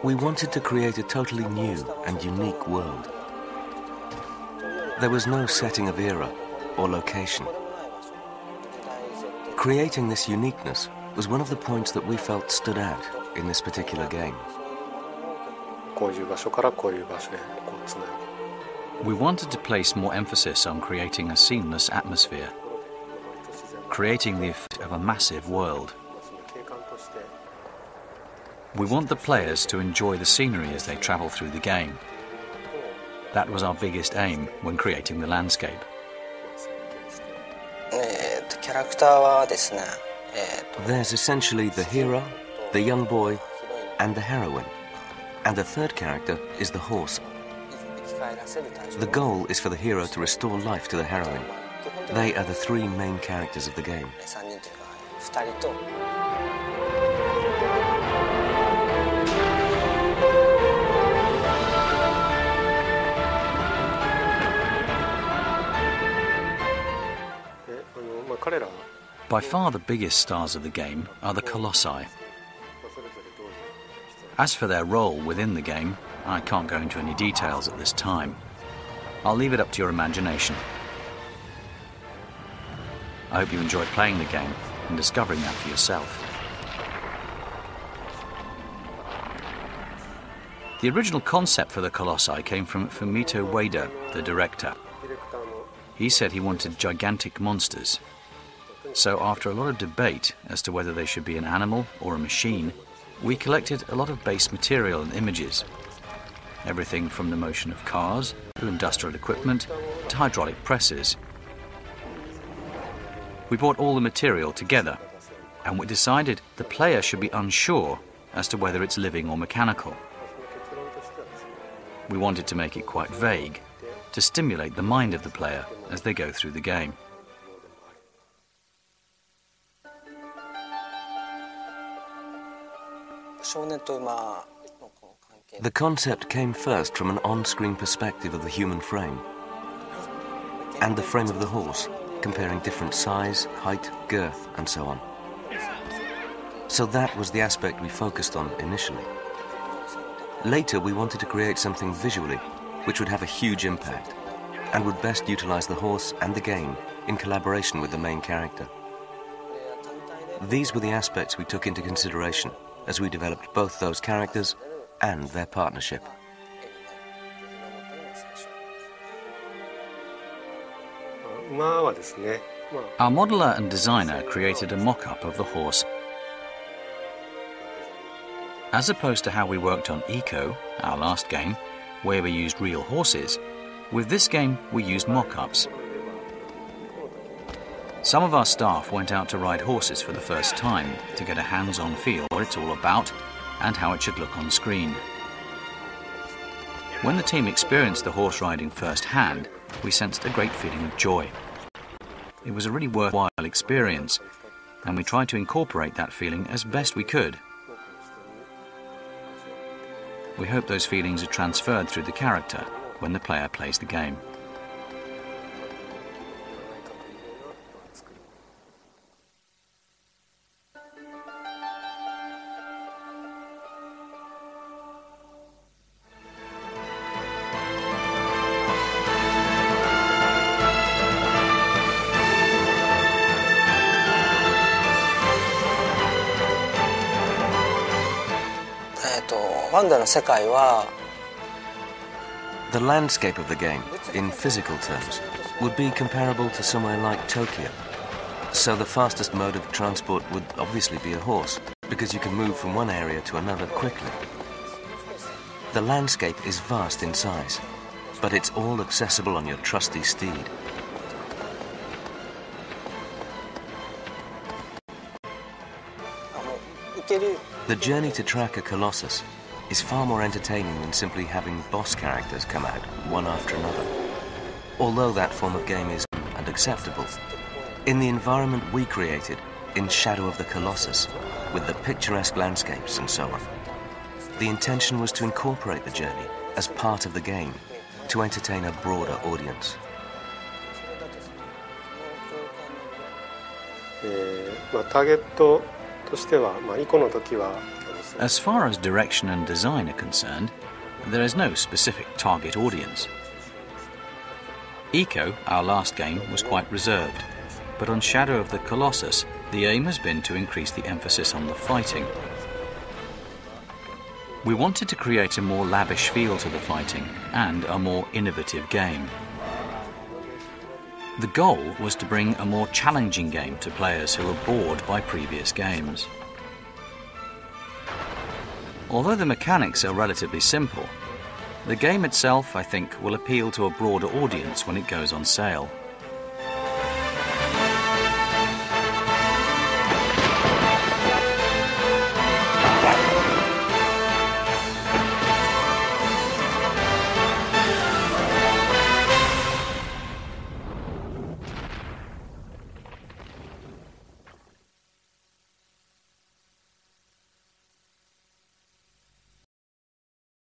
We wanted to create a totally new and unique world. There was no setting of era or location. Creating this uniqueness was one of the points that we felt stood out in this particular game. We wanted to place more emphasis on creating a seamless atmosphere, creating the effect of a massive world. We want the players to enjoy the scenery as they travel through the game. That was our biggest aim when creating the landscape. There's essentially the hero, the young boy, and the heroine. And the third character is the horse. The goal is for the hero to restore life to the heroine. They are the three main characters of the game. By far the biggest stars of the game are the Colossi. As for their role within the game, I can't go into any details at this time. I'll leave it up to your imagination. I hope you enjoyed playing the game and discovering that for yourself. The original concept for the Colossi came from Fumito Ueda, the director. He said he wanted gigantic monsters. So after a lot of debate as to whether they should be an animal or a machine, we collected a lot of base material and images. Everything from the motion of cars, to industrial equipment, to hydraulic presses. We brought all the material together, and we decided the player should be unsure as to whether it's living or mechanical. We wanted to make it quite vague, to stimulate the mind of the player as they go through the game. The concept came first from an on-screen perspective of the human frame and the frame of the horse, comparing different size, height, girth, and so on. So that was the aspect we focused on initially. Later, we wanted to create something visually which would have a huge impact and would best utilize the horse and the game in collaboration with the main character. These were the aspects we took into consideration as we developed both those characters and their partnership. Our modeler and designer created a mock-up of the horse. As opposed to how we worked on Eco, our last game, where we used real horses, with this game we used mock-ups. Some of our staff went out to ride horses for the first time to get a hands-on feel of what it's all about and how it should look on screen. When the team experienced the horse riding firsthand, we sensed a great feeling of joy. It was a really worthwhile experience, and we tried to incorporate that feeling as best we could. We hope those feelings are transferred through the character when the player plays the game. The landscape of the game, in physical terms, would be comparable to somewhere like Tokyo. So the fastest mode of transport would obviously be a horse, because you can move from one area to another quickly. The landscape is vast in size, but it's all accessible on your trusty steed. The journey to track a Colossus is far more entertaining than simply having boss characters come out one after another. Although that form of game is and acceptable, in the environment we created, in Shadow of the Colossus, with the picturesque landscapes and so on, the intention was to incorporate the journey as part of the game to entertain a broader audience. としては、イコの時は As far as direction and design are concerned, there is no specific target audience. Eco, our last game, was quite reserved, but on Shadow of the Colossus, the aim has been to increase the emphasis on the fighting. We wanted to create a more lavish feel to the fighting and a more innovative game. The goal was to bring a more challenging game to players who are bored by previous games. Although the mechanics are relatively simple, the game itself, I think, will appeal to a broader audience when it goes on sale.